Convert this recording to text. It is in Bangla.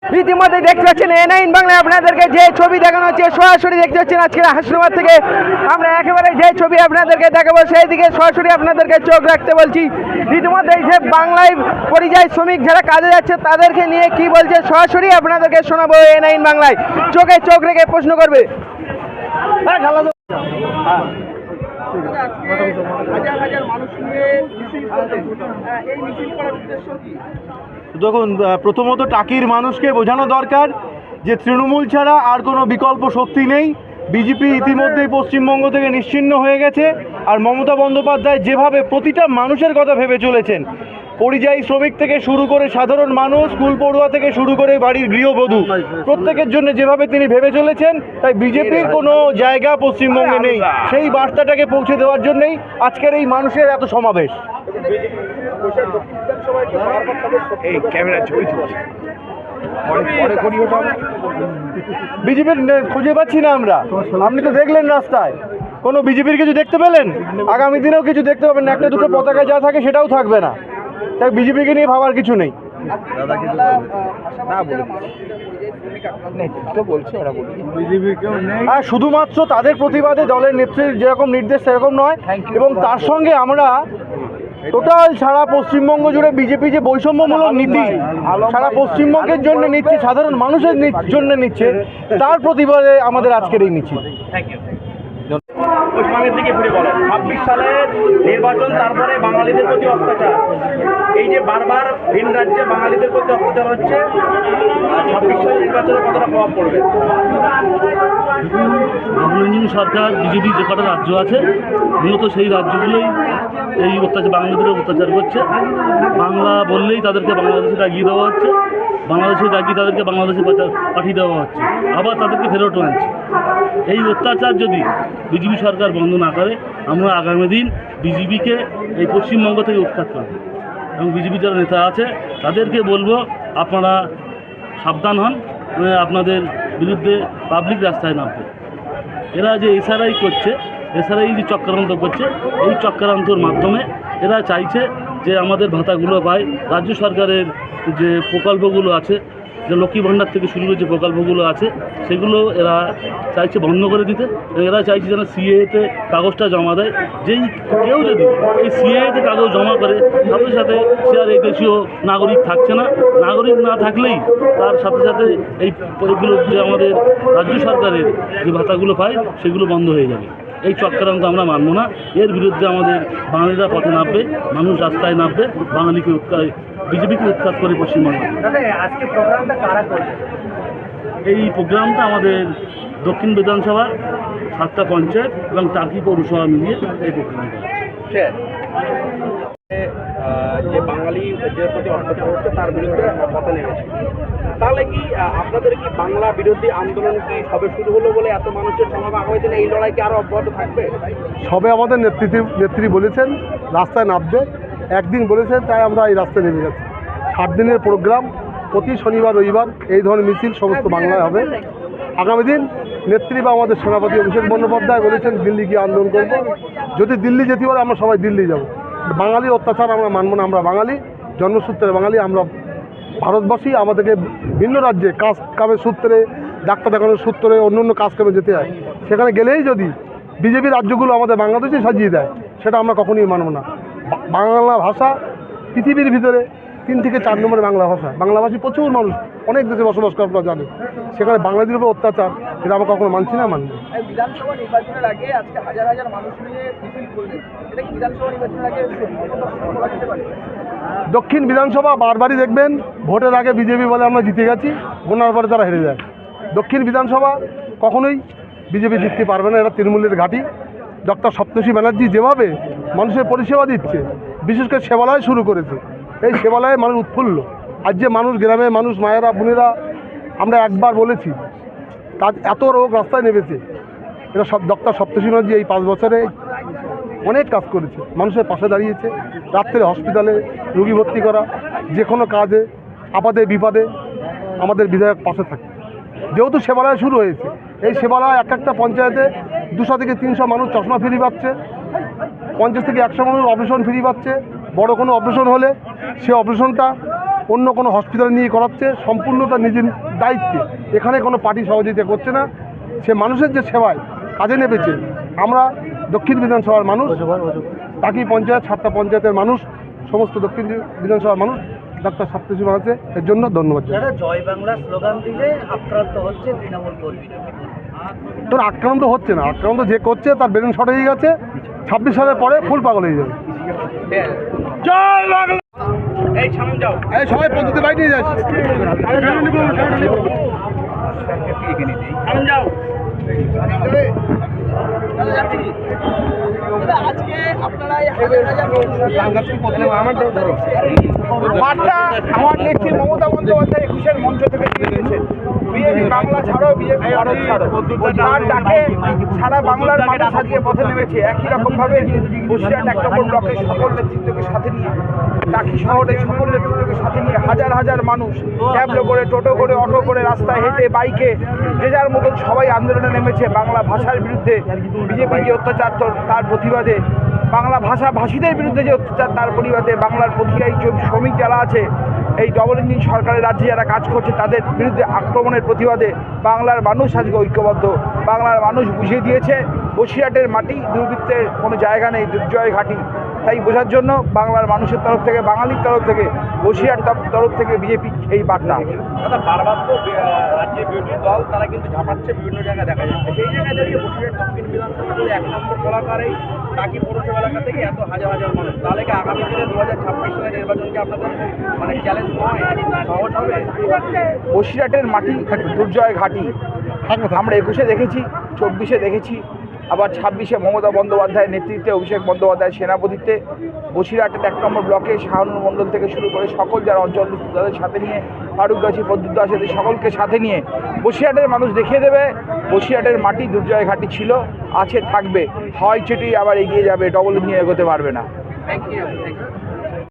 ইতিমধ্যে দেখতে পাচ্ছেন A9 বাংলায় আপনাদেরকে যে ছবি দেখানো হচ্ছে সরাসরি দেখতে পাচ্ছেন আজকের হাসনাবাদ থেকে আমরা একেবারে যে ছবি আপনাদেরকে দেখাবো সেই দিকে সরাসরি আপনাদেরকে চোখ রাখতে বলছি। ইতিমধ্যে যে বাংলায় পরিযায়ী শ্রমিক যারা কাজে যাচ্ছে তাদেরকে নিয়ে কি বলছে সরাসরি আপনাদেরকে শোনাবো A9 বাংলায়, চোখে চোখ রেখে প্রশ্ন করবে। দেখুন, প্রথমত টাকির মানুষকে বোঝানো দরকার যে তৃণমূল ছাড়া আর কোনো বিকল্প শক্তি নেই। বিজেপি ইতিমধ্যেই পশ্চিমবঙ্গ থেকে নিশ্চিহ্ন হয়ে গেছে। আর মমতা বন্দ্যোপাধ্যায় যেভাবে প্রতিটা মানুষের কথা ভেবে চলেছেন, পরিযায়ী শ্রমিক থেকে শুরু করে সাধারণ মানুষ, স্কুল পড়ুয়া থেকে শুরু করে বাড়ির গৃহবধূ, প্রত্যেকের জন্য যেভাবে তিনি ভেবে চলেছেন, তাই বিজেপির কোনো জায়গা পশ্চিমবঙ্গে নেই। সেই বার্তাটাকে পৌঁছে দেওয়ার জন্যই আজকের এই মানুষের এত সমাবেশ। বিজেপির খুঁজে পাচ্ছি না আমরা। আপনি তো দেখলেন রাস্তায়, কোনো বিজেপির কিছু দেখতে পেলেন? আগামী দিনেও কিছু দেখতে পাবেন না। একটা দুটো পতাকা যা থাকে সেটাও থাকবে না। তাই বিজেপিকে নিয়ে ভাবার কিছু নেই। আর শুধুমাত্র তাদের প্রতিবাদে দলের নেত্রীর যেরকম নির্দেশ সেরকম নয়, এবং তার সঙ্গে আমরা টোটাল সারা পশ্চিমবঙ্গ জুড়ে বিজেপি যে বৈষম্যমূলক নীতি সারা পশ্চিমবঙ্গের জন্য নিচ্ছে, সাধারণ মানুষের জন্য নিচ্ছে, তার প্রতিবাদে আমাদের আজকের এই মিছিল। পশ্চিমবঙ্গের দিকে ফিরে বলেন, 26 সালের নির্বাচন, তারপরে বাঙালিদের প্রতি অত্যাচার, এই যে বারবার ভিন রাজ্যে বাঙালিদের প্রতি অত্যাচার হচ্ছে, 26 সালের নির্বাচনে কতটা প্রভাব পড়বে? নবরঞ্জন সরকার, বিজেপি যে কটা রাজ্য আছে মূলত সেই রাজ্যগুলোই এই অত্যাচার, বাঙালিদের অত্যাচার করছে। বাংলা বললেই তাদেরকে বাংলাদেশে ডাকিয়ে দেওয়া হচ্ছে, বাংলাদেশে ডাকিয়ে তাদেরকে বাংলাদেশে পাঠিয়ে দেওয়া হচ্ছে, আবার তাদেরকে ফেরত আনছে। এই অত্যাচার যদি বিজেপি সরকার বন্ধ না করে, আমরা আগামী দিন বিজেপিকে এই পশ্চিমবঙ্গ থেকে উৎখাত করব। এবং বিজেপি যারা নেতা আছে তাদেরকে বলবো, আপনারা সাবধান হন, আপনাদের বিরুদ্ধে পাবলিক রাস্তায় নামবে। এরা যে এসআরআই করছে, এসআরআই যে চক্রান্ত করছে, এই চক্রান্তর মাধ্যমে এরা চাইছে যে আমাদের ভাতাগুলো পায়, রাজ্য সরকারের যে প্রকল্পগুলো আছে, যে লক্ষ্মী ভাণ্ডার থেকে শুরু করে যে প্রকল্পগুলো আছে সেগুলো এরা চাইছে বন্ধ করে দিতে। এরা চাইছে যেন সিএতে কাগজটা জমা দেয়। যেই কেউ যদি এই সিএতে কাগজ জমা করে, সাথে সাথে সে আর এই দেশীয় নাগরিক থাকছে না। নাগরিক না থাকলেই তার সাথে সাথে এইগুলো যে আমাদের রাজ্য সরকারের যে ভাতাগুলো পায় সেগুলো বন্ধ হয়ে যাবে। এই চক্রান্ত আমরা মানব না। এর বিরুদ্ধে আমাদের বাঙালিরা পথে নামবে, মানুষ রাস্তায় নামবে, বাঙালিকে বিজেপিকে উৎখাত করে পশ্চিমবঙ্গে। এই প্রোগ্রামটা আমাদের দক্ষিণ বিধানসভা, 7টা পঞ্চায়েত এবং টাকি পৌরসভা মিলিয়ে এই প্রোগ্রামটা যে বাঙালি যে প্রতি অত্যাচার হচ্ছে তার বিরুদ্ধে পথে নেমেছে। তাহলে কি আপনাদের কি বাংলা বিরোধী আন্দোলন কি সবে শুরু হলো বলে এত মানুষের সমাগম? আগামী দিনে এই লড়াই কি আরো অব্যাহত থাকবে? সবে আমাদের নেত্রী বলেছেন রাস্তায় নামবে, একদিন বলেছেন, তাই আমরা এই রাস্তায় নেমে যাচ্ছি। 7 দিনের প্রোগ্রাম, প্রতি শনিবার রবিবার এই ধরনের মিছিল সমস্ত বাংলায় হবে। আগামী দিন নেত্রী বা আমাদের সেনাপতি অভিষেক বন্দ্যোপাধ্যায় বলেছেন দিল্লি গিয়ে আন্দোলন করব। যদি দিল্লি যেতে পারে আমরা সবাই দিল্লি যাব। বাঙালির অত্যাচার আমরা মানব না। আমরা বাঙালি, জন্মসূত্রে বাঙালি, আমরা ভারতবাসী। আমাদেরকে ভিন্ন রাজ্যে কাজ কামের সূত্রে, ডাক্তার দেখানোর সূত্রে, অন্য অন্য কাজ কামে যেতে হয়। সেখানে গেলেই যদি বিজেপি রাজ্যগুলো আমাদের বাংলাদেশে সাজিয়ে দেয়, সেটা আমরা কখনোই মানব না। বাংলা ভাষা পৃথিবীর ভিতরে 3 থেকে 4 নম্বরে বাংলা ভাষা। বাংলাভাষী প্রচুর মানুষ অনেক দেশে বসবাস করে, আপনারা জানেন। সেখানে বাঙালিদের উপর অত্যাচার, এটা আমরা কখনো মানছি না, মানব। বিধানসভা নির্বাচনের আগে আজকে হাজার হাজার মানুষ নিয়ে মিছিল করলেন, এটা কি বিধানসভা নির্বাচনের আগে বলা যেতে পারে? দক্ষিণ বিধানসভা বারবারই দেখবেন ভোটের আগে বিজেপি বলে আমরা জিতে গেছি, গোনার পরে তারা হেরে যায়। দক্ষিণ বিধানসভা কখনোই বিজেপি জিততে পারবে না। এটা তৃণমূলের ঘাঁটি। ডক্টর সপ্তর্ষি ব্যানার্জি যেভাবে মানুষের পরিষেবা দিচ্ছে, বিশেষ করে সেবালয় শুরু করেছে, এই সেবালয়ে মানুষ উৎফুল্ল। আজ যে মানুষ, গ্রামে মানুষ, মায়েরা বোনেরা, আমরা একবার বলেছি, তার এত রোগ রাস্তায় নেমেছে। এটা ডক্টর সপ্তর্ষি ব্যানার্জি এই 5 বছরে অনেক কাজ করেছে, মানুষের পাশে দাঁড়িয়েছে। রাত্রে হসপিটালে রোগী ভর্তি করা, যে কোনো কাজে আপদে বিপদে আমাদের বিধায়ক পাশে থাকে। যেহেতু সেবালয় শুরু হয়েছে, এই সেবালয় একটা পঞ্চায়েতে 200 থেকে 300 মানুষ চশমা ফ্রি পাচ্ছে, 50 থেকে 100 মানুষ অপারেশন ফ্রি পাচ্ছে। বড় কোনো অপারেশন হলে সে অপারেশনটা অন্য কোনো হসপিটালে নিয়ে করাচ্ছে, সম্পূর্ণ তার নিজের দায়িত্বে। এখানে কোনো পার্টি সহযোগিতা করছে না। সে মানুষের যে সেবায় কাজে নেমেছে। আমরা দক্ষিণ বিধানসভার মানুষ, টাকি পঞ্চায়েত, 7টা পঞ্চায়েতের মানুষ, সমস্ত দক্ষিণ বিধানসভার মানুষ ডাক্তার সপ্তর্ষি বানাচ্ছে, এর জন্য ধন্যবাদ জানাই। যারা জয় বাংলা স্লোগান দিলে আক্রান্ত হচ্ছে তৃণমূল কর্মীরা। তোর আক্রান্ত হচ্ছে না, আক্রান্ত যে করছে তার বেলুন শর্ট হয়ে গেছে, 26 সালের পরে ফুল পাগল হয়ে যাবে। জয় বাংলা। এই সামনে যাও। এই সবাই পদ্ধতি বাইরে নিয়ে যাচ্ছে। সামনে যাও। বার্তা আমার নেত্রী মমতা বন্দ্যোপাধ্যায় 21-এর মঞ্চ থেকে দিয়ে দিয়েছেন। বিজেপি বাংলা ছাড়ো, বিজেপি ভারত ছাড়ো। তার ডাকে সারা বাংলার মানুষ আজকে পথে নেমেছে। একই রকমভাবে বসিরহাট 1 নম্বর ব্লকের সকল নেতৃত্বকে সাথে নিয়ে, টাকি শহরের সকল নেতৃত্বকে সাথে নিয়ে হাজার হাজার মানুষ ট্যাবলো করে, টোটো করে, অটো করে, রাস্তায় হেঁটে, বাইকে, যে যার মতন সবাই আন্দোলনে নেমেছে। বাংলা ভাষার বিরুদ্ধে বিজেপির যে অত্যাচার তার প্রতিবাদে, বাংলা ভাষীদের বিরুদ্ধে যে অত্যাচার তার প্রতিবাদে, বাংলার পথিয়াই শ্রমিক যারা আছে, এই ডবল ইঞ্জিন সরকারের রাজ্যে যারা কাজ করছে তাদের বিরুদ্ধে আক্রমণের প্রতিবাদে বাংলার মানুষ আজকে ঐক্যবদ্ধ। বাংলার মানুষ বুঝিয়ে দিয়েছে বসিরহাটের মাটি দুর্বৃত্তের কোনো জায়গা নেই, দুর্জয় ঘাঁটি। তাই বোঝার জন্য বাংলার মানুষের তরফ থেকে, বাঙালির তরফ থেকে, বসিরহাট তরফ থেকে বিজেপি এই বার্তা। দাদা, বারবার তো রাজ্যের বিরোধী দল তারা কিন্তু ঝাঁপাচ্ছে, বিভিন্ন জায়গায় দেখা যাচ্ছে। সেই জায়গায় দাঁড়িয়ে বসিরহাট দক্ষিণ বিধানসভা বলে 1 নম্বর বলাকার এই টাকি পৌরসভা এলাকা থেকে এত হাজার হাজার মানুষ, তাহলে কি আগামী দিনে 2026 সালের নির্বাচনকে আপনাদের মানে চ্যালেঞ্জ নয়, সহজ হবে? বসিরহাটের মাটি দুর্জয় ঘাঁটি। আমরা 21-এ দেখেছি, 24-এ দেখেছি, আবার 26-এ মমতা বন্দ্যোপাধ্যায়ের নেতৃত্বে, অভিষেক বন্দ্যোপাধ্যায়ের সেনাপতিত্বে বসিরহাটের 1 নম্বর ব্লকে শাহানুর মণ্ডল থেকে শুরু করে সকল যারা অঞ্চল তাদের সাথে নিয়ে, ফারুকগাছি, প্রদ্যুৎ দাস, এদের সকলকে সাথে নিয়ে বসিরহাটের মানুষ দেখিয়ে দেবে বসিরহাটের মাটি দুর্জয় ঘাঁটি ছিল, আছে, থাকবে। হয় চেটি আবার এগিয়ে যাবে, ডবল ইঞ্জিন এগোতে পারবে না। Thank you.